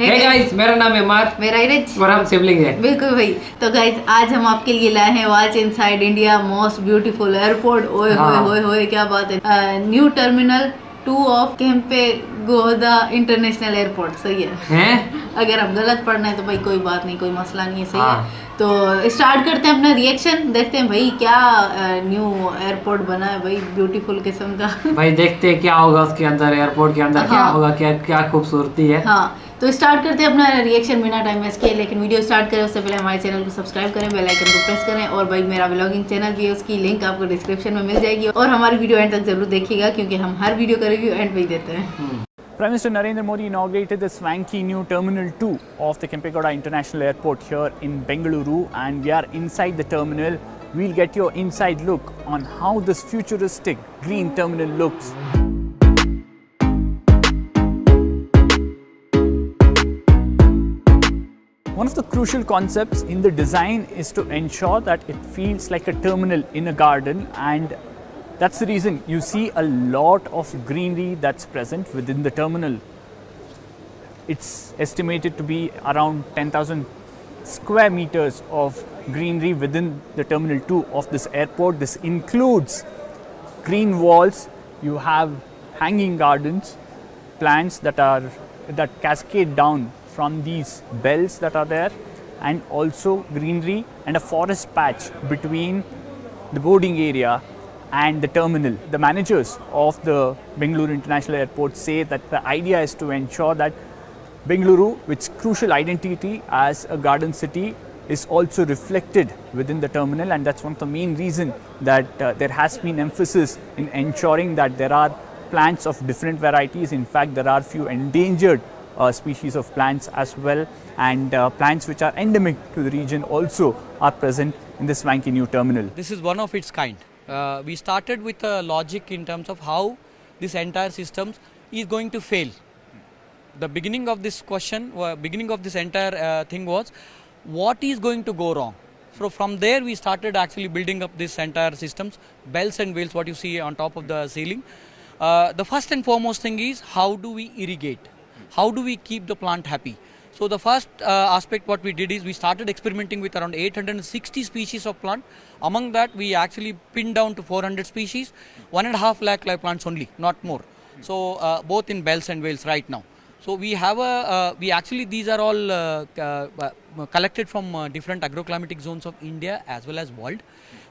Hey guys, मेरा नाम है मार्क। मेरा इरेज। और हम सिबलिंग हैं। बिल्कुल भाई। तो गाइज आज हम आपके लिए लाए हैं watch inside India most beautiful airport. ओए होए होए होए क्या बात है। New terminal 2 of Kempegowda international airport. सही है? अगर हम गलत पढ़ रहे हैं तो भाई कोई बात नहीं, कोई मसला नहीं है। सही है। तो स्टार्ट करते हैं अपना रिएक्शन, देखते हैं भाई क्या न्यू एयरपोर्ट बना है भाई, ब्यूटीफुल किस्म का। भाई देखते हैं क्या होगा उसके अंदर, एयरपोर्ट के अंदर क्या होगा, क्या क्या खूबसूरती है। हाँ, तो स्टार्ट करते हैं अपना रिएक्शन बिना टाइम वेस्ट किए। लेकिन वीडियो स्टार्ट करें उससे पहले हमारे चैनल को सब्सक्राइब करें, बेल आइकन को प्रेस करें। और भाई मेरा व्लॉगिंग चैनल भी है, उसकी लिंक आपको डिस्क्रिप्शन में मिल जाएगी। और हमारी वीडियो एंड तक जरूर देखिएगा क्योंकि हम हर वीडियो का रिव्यू एंड पे ही देते हैं। Prime Minister Narendra Modi inaugurated the swanky new Terminal 2 of the Kempegowda International Airport here in Bengaluru, and we are inside the terminal. We'll get your inside look on how this futuristic green terminal looks. One of the crucial concepts in the design is to ensure that it feels like a terminal in a garden, and that's the reason you see a lot of greenery that's present within the terminal. It's estimated to be around 10,000 square meters of greenery within the Terminal 2 of this airport. This includes green walls, you have hanging gardens, plants that cascade down from these bells that are there, and also greenery and a forest patch between the boarding area and the terminal. The managers of the Bengaluru International Airport say that the idea is to ensure that Bengaluru, with its crucial identity as a garden city, is also reflected within the terminal, and that's one of the main reasons that there has been emphasis in ensuring that there are plants of different varieties. In fact, there are few endangered species of plants as well, and plants which are endemic to the region also are present in this swanky new terminal. This is one of its kind. We started with a logic in terms of how this entire system is going to fail. The beginning of this question, beginning of this entire thing was, what is going to go wrong? So from there we started actually building up this entire systems, bells and wheels, what you see on top of the ceiling. The first and foremost thing is, how do we irrigate? How do we keep the plant happy? So the first aspect what we did is we started experimenting with around 860 species of plant. Among that we actually pinned down to 400 species, 1.5 lakh live plants only, not more. So both in bells and whales right now. So we have these are all collected from different agroclimatic zones of India as well as world.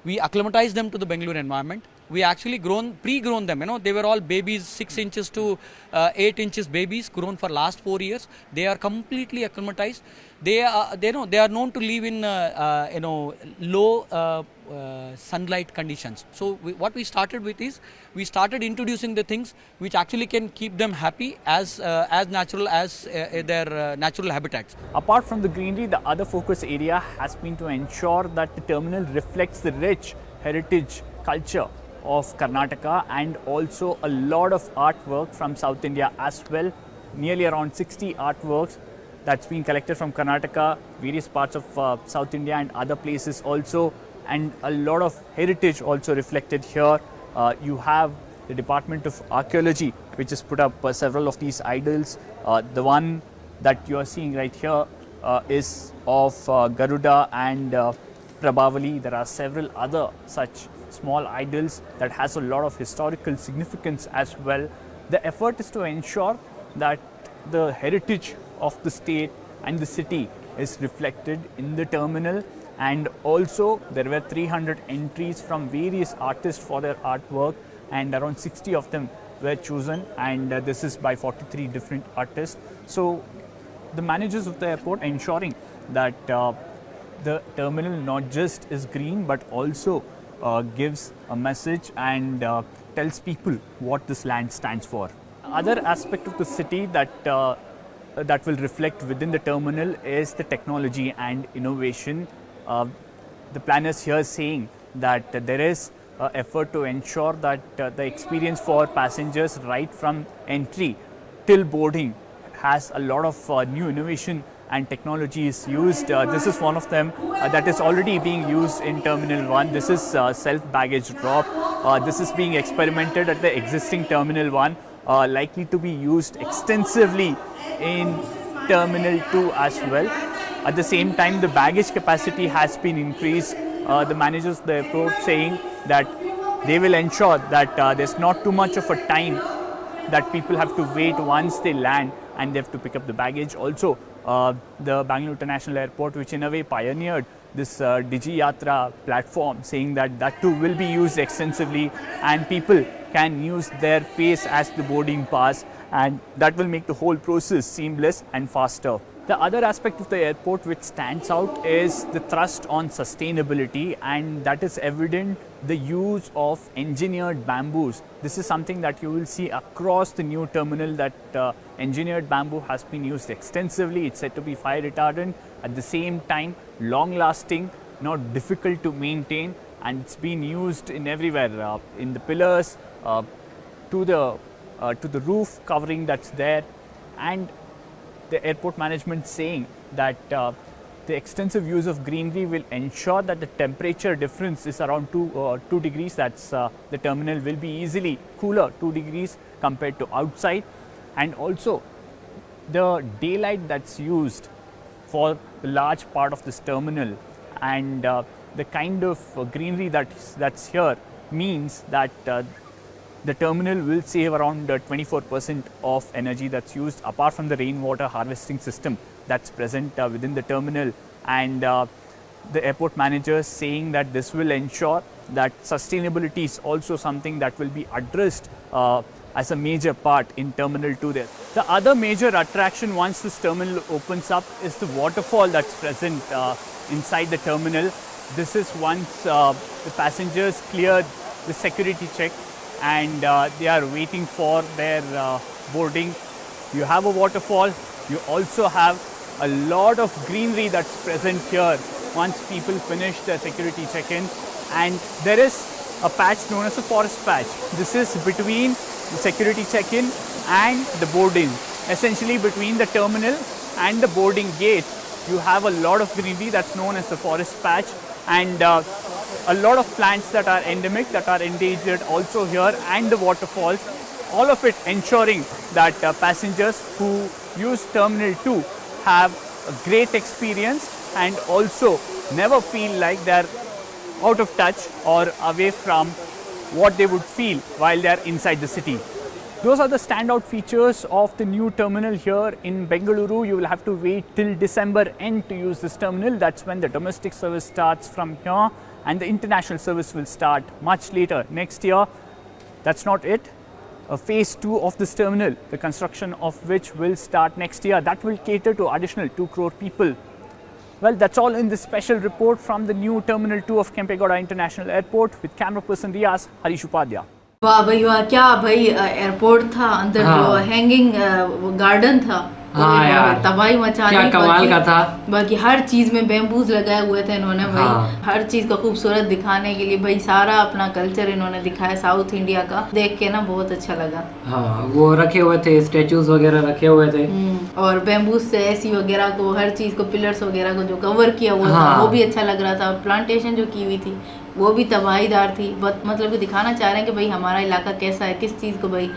We acclimatize them to the Bengaluru environment. We actually pre-grown them, they were all babies, 6 inches to 8 inches babies, grown for last 4 years. They are completely acclimatized. They are known to live in low sunlight conditions. So what we started with is, we started introducing the things which actually can keep them happy as natural as their natural habitats. Apart from the greenery, the other focus area has been to ensure that the terminal reflects the rich heritage culture of Karnataka, and also a lot of artwork from South India as well. Nearly around 60 artworks that's been collected from Karnataka, various parts of South India and other places also, and a lot of heritage also reflected here. You have the Department of Archaeology which has put up several of these idols. The one that you are seeing right here is of Garuda and Prabhavali. There are several other such small idols that has a lot of historical significance as well. The effort is to ensure that the heritage of the state and the city is reflected in the terminal, and also there were 300 entries from various artists for their artwork, and around 60 of them were chosen, and this is by 43 different artists. So the managers of the airport ensuring that the terminal not just is green but also gives a message and tells people what this land stands for. Other aspect of the city that will reflect within the terminal is the technology and innovation. The planners here saying that there is effort to ensure that the experience for passengers right from entry till boarding has a lot of new innovation and technology is used. This is one of them that is already being used in Terminal 1. This is self-baggage drop. This is being experimented at the existing Terminal 1, likely to be used extensively in Terminal 2 as well. At the same time, the baggage capacity has been increased. The managers of the airport saying that they will ensure that there's not too much of a time that people have to wait once they land and they have to pick up the baggage. Also, the Bangalore International Airport, which in a way pioneered this Digi Yatra platform, saying that that too will be used extensively and people can use their face as the boarding pass, and that will make the whole process seamless and faster. The other aspect of the airport which stands out is the thrust on sustainability, and that is evident the use of engineered bamboos. This is something that you will see across the new terminal, that engineered bamboo has been used extensively. It's said to be fire retardant, at the same time long lasting, not difficult to maintain, and it's been used in everywhere, in the pillars, to the roof covering that's there. And the airport management saying that the extensive use of greenery will ensure that the temperature difference is around 2 degrees. That's the terminal will be easily cooler 2 degrees compared to outside. And also the daylight that's used for the large part of this terminal, and the kind of greenery that's here means that the terminal will save around 24% of energy that's used, apart from the rainwater harvesting system that's present within the terminal. And the airport managers saying that this will ensure that sustainability is also something that will be addressed as a major part in Terminal 2 there. The other major attraction once this terminal opens up is the waterfall that's present inside the terminal. This is once the passengers clear the security check and they are waiting for their boarding. You have a waterfall. You also have a lot of greenery that's present here once people finish their security check-in. And there is a patch known as a forest patch. This is between the security check-in and the boarding. Essentially between the terminal and the boarding gate, you have a lot of greenery that's known as the forest patch, and a lot of plants that are endemic, that are endangered also here, and the waterfalls, all of it ensuring that passengers who use Terminal 2 have a great experience and also never feel like they're out of touch or away from what they would feel while they're inside the city. Those are the standout features of the new terminal here in Bengaluru. You will have to wait till December end to use this terminal. That's when the domestic service starts from here, and the international service will start much later next year. That's not it. Phase 2 of this terminal, the construction of which will start next year, that will cater to additional 2 crore people. Well, that's all in this special report from the new Terminal 2 of Kempegowda International Airport with camera person Riaz, Harish Upadhyay. वाह भाई वाह, क्या भाई airport था, अंदर जो hanging garden था, हाँ यार, तबाही मचा दी, क्या कमाल का था। बाकी हर चीज में बैम्बूज लगाए हुए थे इन्होंने भाई, हाँ। हर चीज को खूबसूरत दिखाने के लिए भाई सारा अपना कल्चर इन्होंने दिखाया साउथ इंडिया का, देख के ना बहुत अच्छा लगा। हाँ, वो रखे हुए थे स्टेचूज वगैरह रखे हुए थे, और बैम्बूज से एसी वगैरह को, हर चीज को, पिलर्स वगैरह को जो कवर किया हुआ था वो भी अच्छा लग रहा था। प्लांटेशन जो की हुई थी वो भी तबाहीदार थी, मतलब कि दिखाना चाह रहे हैं कि भाई हमारा इलाका कैसा है, किस चीज़ को भाई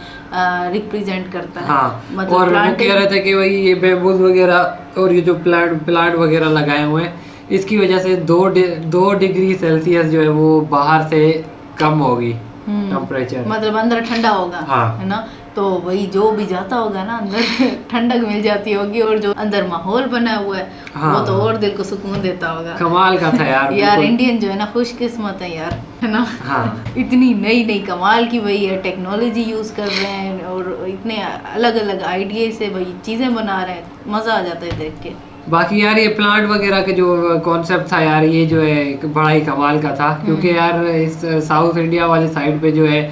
रिप्रेजेंट करता है। हाँ, मतलब और वो कह रहे थे कि भाई ये बैम्बूज वगैरह और ये जो प्लांट वगैरह लगाए हुए हैं, इसकी वजह से 2 डिग्री सेल्सियस जो है वो बाहर से कम होगी टेम्परेचर, मतलब अंदर ठंडा होगा। हाँ। है ना, तो वही जो भी जाता होगा ना अंदर ठंडक मिल जाती होगी, और जो अंदर माहौल बना हुआ है वो तो और दिल को सुकून देता होगा। कमाल का था यार। यार इंडियन जो है ना खुशकिस्मत है यार, है ना। हाँ। इतनी नई कमाल की भाई टेक्नोलॉजी यूज कर रहे हैं और इतने अलग अलग आइडिया से भाई चीजें बना रहे हैं, मजा आ जाता है देख के। बाकी यार ये प्लांट वगैरह के जो कॉन्सेप्ट था यार, ये जो है बड़ा ही कमाल का था, क्योंकि यार इस साउथ इंडिया वाली साइड पे जो है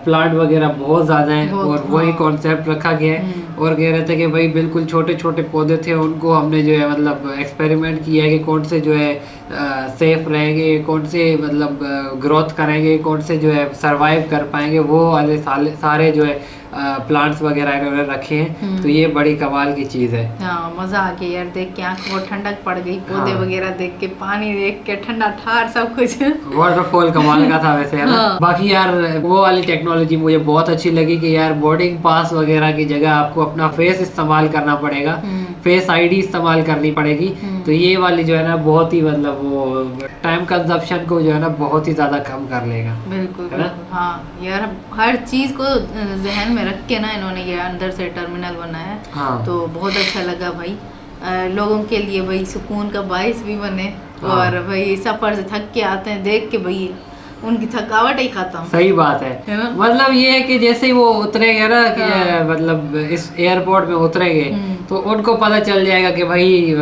प्लांट वगैरह बहुत ज़्यादा हैं, और वही कॉन्सेप्ट रखा गया है। और कह रहे थे कि भाई बिल्कुल छोटे छोटे पौधे थे, उनको हमने जो है मतलब एक्सपेरिमेंट किया है कि कौन से जो है सेफ रहेंगे, कौन से मतलब ग्रोथ करेंगे, कौन से जो है सरवाइव कर पाएंगे, वो वाले सारे जो है प्लांट्स वगैरह इन्होंने रखे हैं। तो ये बड़ी कमाल की चीज़ है। हाँ, मज़ा आ गया यार देख के, आँख बहुत ठंडक पड़ गई, पौधे वगैरह देख के, पानी देख के, ठंडा ठार सब कुछ। वाटरफॉल कमाल का था वैसे, है ना। हाँ। बाकी यार वो वाली टेक्नोलॉजी मुझे बहुत अच्छी लगी कि यार बोर्डिंग पास वगैरह की जगह आपको अपना फेस इस्तेमाल करना पड़ेगा, फेस आईडी इस्तेमाल करनी पड़ेगी। तो ये वाली जो है ना बहुत ही मतलब वो टाइम कंजप्शन को जो है ना बहुत ही ज्यादा कम कर लेगा। बिल्कुल है ना? बिल्कुल। हाँ यार, हर चीज को जहन में रख के ना इन्होंने ये अंदर से टर्मिनल बनाया है। हाँ। तो बहुत अच्छा लगा भाई। लोगों के लिए भाई सुकून का बाइस भी बने। हाँ। और भाई सफर से थक के आते हैं, देख के भाई उनकी थकावट ही खत्म। सही बात है है। ना? मतलब ये है कि जैसे ही वो उतरेंगे ना कि हाँ। मतलब इस एयरपोर्ट में उतरेंगे हम्म। तो उनको पता चल जाएगा कि भाई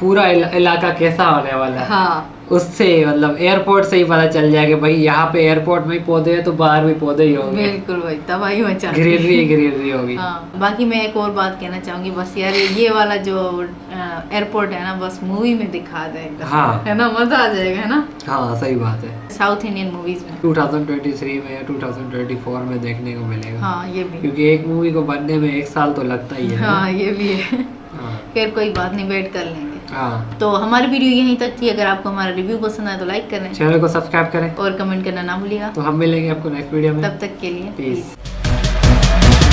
पूरा इलाका कैसा होने वाला है। हाँ उससे मतलब एयरपोर्ट से ही पता चल जाएगा भाई यहाँ पे एयरपोर्ट में ही पौधे हैं तो बाहर भी पौधे ही होंगे। बिल्कुल भाई, तबाही मचा दी। ग्रीनरी होगी। हाँ, बाकी मैं एक और बात कहना चाहूंगी, बस यार ये वाला जो एयरपोर्ट है ना, बस मूवी में दिखा दे एकदम। हाँ। है ना, मजा आ जाएगा, है ना। हाँ सही बात है। साउथ इंडियन मूवीज में 2023 में या 2024 में देखने को मिलेगा। हाँ ये भी। क्योंकि एक मूवी को बनने में 1 साल तो लगता ही है। हाँ ये भी है। हाँ। फिर कोई बात नहीं, वेट कर लेंगे। हाँ। तो हमारी वीडियो यहीं तक थी। अगर आपको हमारा रिव्यू पसंद आए तो लाइक करें चैनल को सब्सक्राइब करें और कमेंट करना ना भूलिएगा। तो हम मिलेंगे आपको नेक्स्ट वीडियो में। तब तक के लिए पीस। peace।